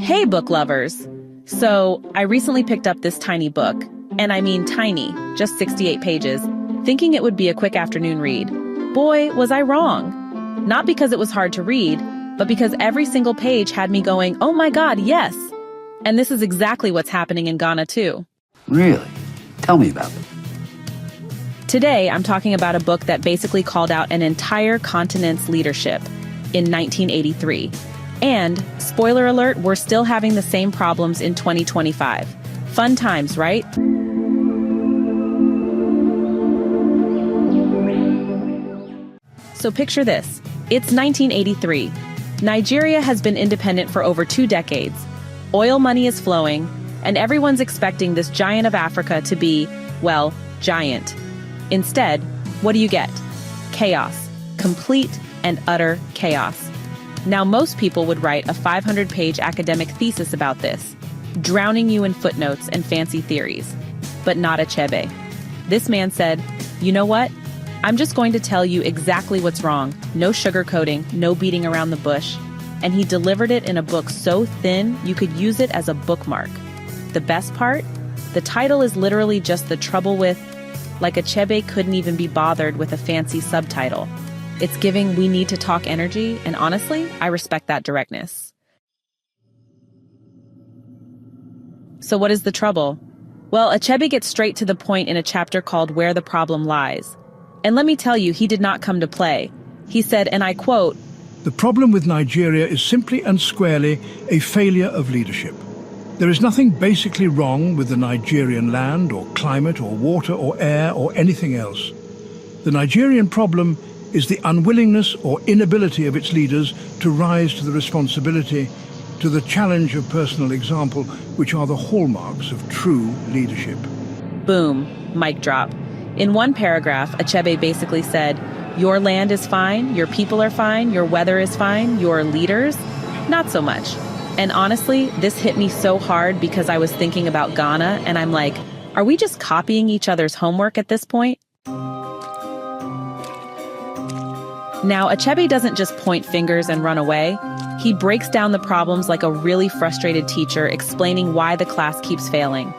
Hey, book lovers! So, I recently picked up this tiny book, and I mean tiny, just 68 pages, thinking it would be a quick afternoon read. Boy, was I wrong. Not because it was hard to read, but because every single page had me going, oh my god, yes! And this is exactly what's happening in Ghana too. Really? Tell me about it. Today, I'm talking about a book that basically called out an entire continent's leadership in 1983. And, spoiler alert, we're still having the same problems in 2025. Fun times, right? So picture this. It's 1983. Nigeria has been independent for over 2 decades. Oil money is flowing, and everyone's expecting this giant of Africa to be, well, giant. Instead, what do you get? Chaos. Complete and utter chaos. Now, most people would write a 500-page academic thesis about this, drowning you in footnotes and fancy theories. But not Achebe. This man said, you know what? I'm just going to tell you exactly what's wrong. No sugarcoating, no beating around the bush. And he delivered it in a book so thin, you could use it as a bookmark. The best part? The title is literally just the trouble with, like Achebe couldn't even be bothered with a fancy subtitle. It's giving we need to talk energy, and honestly, I respect that directness. So what is the trouble? Well, Achebe gets straight to the point in a chapter called Where the Problem Lies. And let me tell you, he did not come to play. He said, and I quote, "The problem with Nigeria is simply and squarely a failure of leadership. There is nothing basically wrong with the Nigerian land or climate or water or air or anything else. The Nigerian problem is the unwillingness or inability of its leaders to rise to the responsibility, to the challenge of personal example, which are the hallmarks of true leadership." Boom, mic drop. In one paragraph, Achebe basically said, your land is fine, your people are fine, your weather is fine, your leaders, not so much. And honestly, this hit me so hard because I was thinking about Ghana, and I'm like, are we just copying each other's homework at this point? Now, Achebe doesn't just point fingers and run away. He breaks down the problems like a really frustrated teacher explaining why the class keeps failing.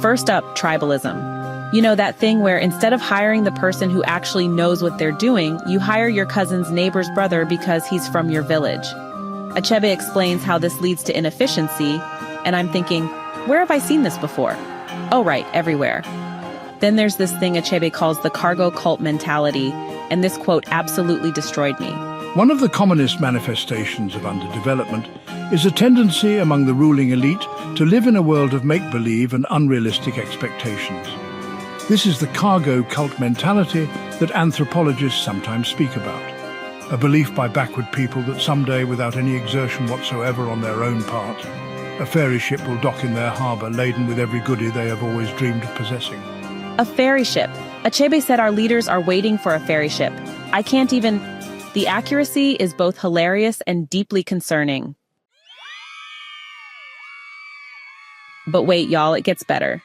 First up, tribalism. You know, that thing where instead of hiring the person who actually knows what they're doing, you hire your cousin's neighbor's brother because he's from your village. Achebe explains how this leads to inefficiency, and I'm thinking, where have I seen this before? Oh right, everywhere. Then there's this thing Achebe calls the cargo cult mentality, and this quote absolutely destroyed me. One of the commonest manifestations of underdevelopment is a tendency among the ruling elite to live in a world of make-believe and unrealistic expectations. This is the cargo cult mentality that anthropologists sometimes speak about. A belief by backward people that someday, without any exertion whatsoever on their own part, a fairy ship will dock in their harbour laden with every goodie they have always dreamed of possessing. A fairy ship. Achebe said our leaders are waiting for a fairy ship. I can't even... The accuracy is both hilarious and deeply concerning. But wait, y'all, it gets better.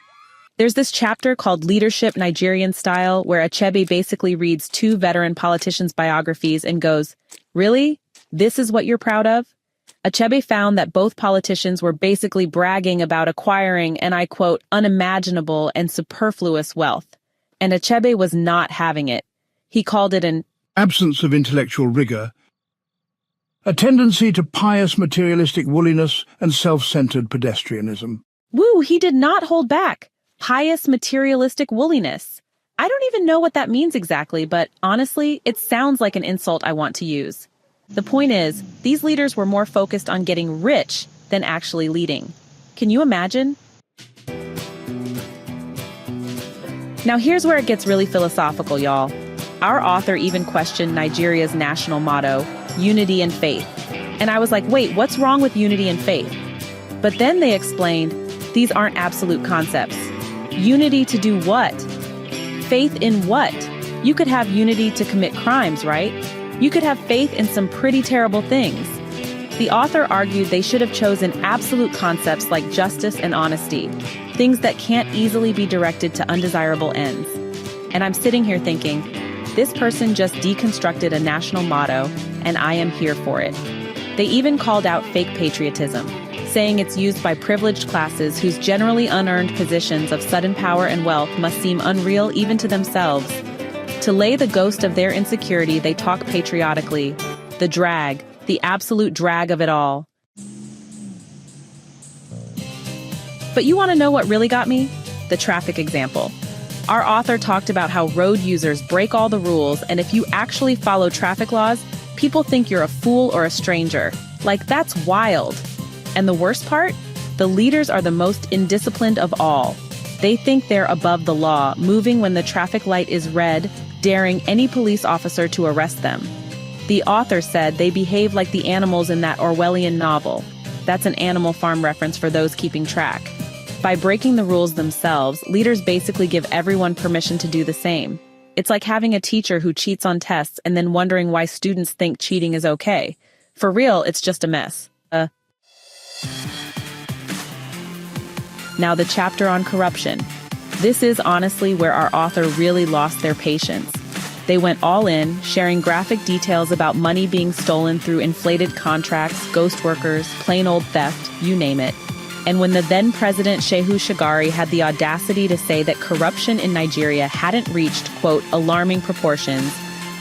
There's this chapter called Leadership Nigerian-Style where Achebe basically reads 2 veteran politicians' biographies and goes, really? This is what you're proud of? Achebe found that both politicians were basically bragging about acquiring, and I quote, unimaginable and superfluous wealth. And Achebe was not having it. He called it an absence of intellectual rigor, a tendency to pious materialistic woolliness and self-centered pedestrianism. Woo, he did not hold back. Pious materialistic woolliness. I don't even know what that means exactly, but honestly, it sounds like an insult I want to use. The point is, these leaders were more focused on getting rich than actually leading. Can you imagine? Now here's where it gets really philosophical, y'all. Our author even questioned Nigeria's national motto, unity and faith. And I was like, wait, what's wrong with unity and faith? But then they explained, these aren't absolute concepts. Unity to do what? Faith in what? You could have unity to commit crimes, right? You could have faith in some pretty terrible things. The author argued they should have chosen absolute concepts like justice and honesty, things that can't easily be directed to undesirable ends. And I'm sitting here thinking, this person just deconstructed a national motto, and I am here for it. They even called out fake patriotism, saying it's used by privileged classes whose generally unearned positions of sudden power and wealth must seem unreal even to themselves. To lay the ghost of their insecurity, they talk patriotically. The drag, the absolute drag of it all. But you want to know what really got me? The traffic example. Our author talked about how road users break all the rules, and if you actually follow traffic laws, people think you're a fool or a stranger. Like, that's wild. And the worst part? The leaders are the most indisciplined of all. They think they're above the law, moving when the traffic light is red, daring any police officer to arrest them. The author said they behave like the animals in that Orwellian novel. That's an Animal Farm reference for those keeping track. By breaking the rules themselves, leaders basically give everyone permission to do the same. It's like having a teacher who cheats on tests and then wondering why students think cheating is okay. For real, it's just a mess. Now the chapter on corruption. This is honestly where our author really lost their patience. They went all in, sharing graphic details about money being stolen through inflated contracts, ghost workers, plain old theft, you name it. And when the then president Shehu Shagari had the audacity to say that corruption in Nigeria hadn't reached, quote, alarming proportions,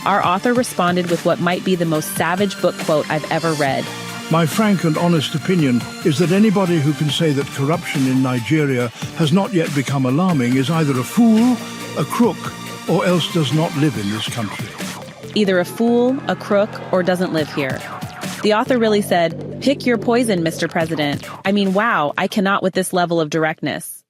our author responded with what might be the most savage book quote I've ever read. My frank and honest opinion is that anybody who can say that corruption in Nigeria has not yet become alarming is either a fool, a crook, or else does not live in this country. Either a fool, a crook, or doesn't live here. The author really said, pick your poison, Mr. President. I mean, wow, I cannot with this level of directness.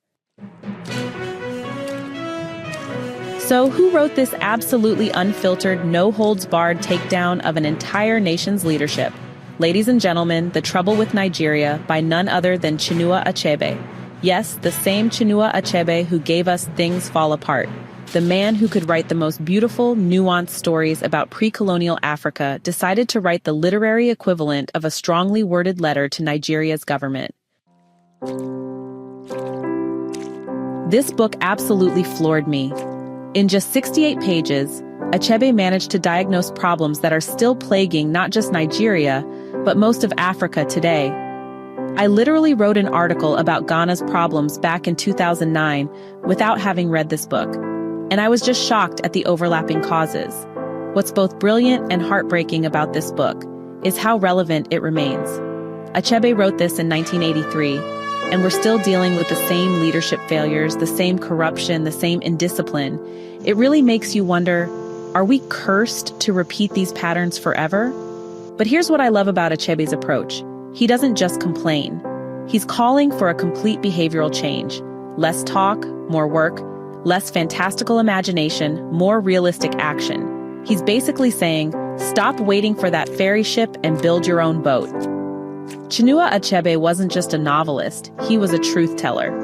So who wrote this absolutely unfiltered, no-holds-barred takedown of an entire nation's leadership? Ladies and gentlemen, The Trouble with Nigeria by none other than Chinua Achebe. Yes, the same Chinua Achebe who gave us Things Fall Apart. The man who could write the most beautiful, nuanced stories about pre-colonial Africa decided to write the literary equivalent of a strongly worded letter to Nigeria's government. This book absolutely floored me. In just 68 pages, Achebe managed to diagnose problems that are still plaguing not just Nigeria, but most of Africa today. I literally wrote an article about Ghana's problems back in 2009 without having read this book. And I was just shocked at the overlapping causes. What's both brilliant and heartbreaking about this book is how relevant it remains. Achebe wrote this in 1983, and we're still dealing with the same leadership failures, the same corruption, the same indiscipline. It really makes you wonder, are we cursed to repeat these patterns forever? But here's what I love about Achebe's approach. He doesn't just complain. He's calling for a complete behavioral change. Less talk, more work. Less fantastical imagination, more realistic action. He's basically saying, stop waiting for that ferry ship and build your own boat. Chinua Achebe wasn't just a novelist, he was a truth teller.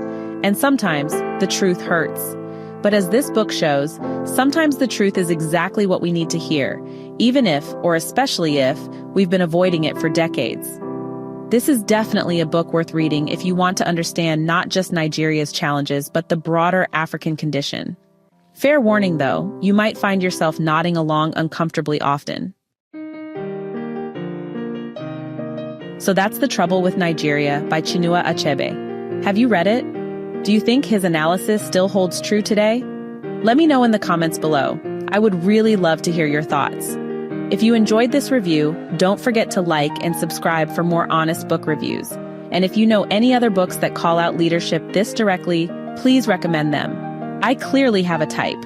And sometimes, the truth hurts. But as this book shows, sometimes the truth is exactly what we need to hear, even if, or especially if, we've been avoiding it for decades. This is definitely a book worth reading if you want to understand not just Nigeria's challenges, but the broader African condition. Fair warning, though, you might find yourself nodding along uncomfortably often. So that's The Trouble with Nigeria by Chinua Achebe. Have you read it? Do you think his analysis still holds true today? Let me know in the comments below. I would really love to hear your thoughts. If you enjoyed this review, don't forget to like and subscribe for more honest book reviews. And if you know any other books that call out leadership this directly, please recommend them. I clearly have a type.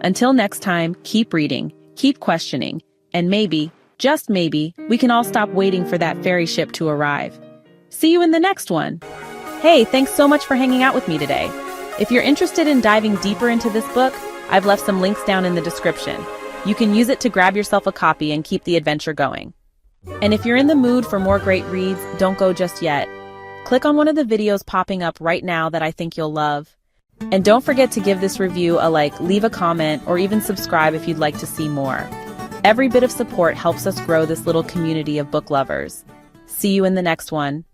Until next time, keep reading, keep questioning, and maybe, just maybe, we can all stop waiting for that ferry ship to arrive. See you in the next one. Hey, thanks so much for hanging out with me today. If you're interested in diving deeper into this book, I've left some links down in the description. You can use it to grab yourself a copy and keep the adventure going. And if you're in the mood for more great reads, don't go just yet. Click on one of the videos popping up right now that I think you'll love. And don't forget to give this review a like, leave a comment, or even subscribe if you'd like to see more. Every bit of support helps us grow this little community of book lovers. See you in the next one.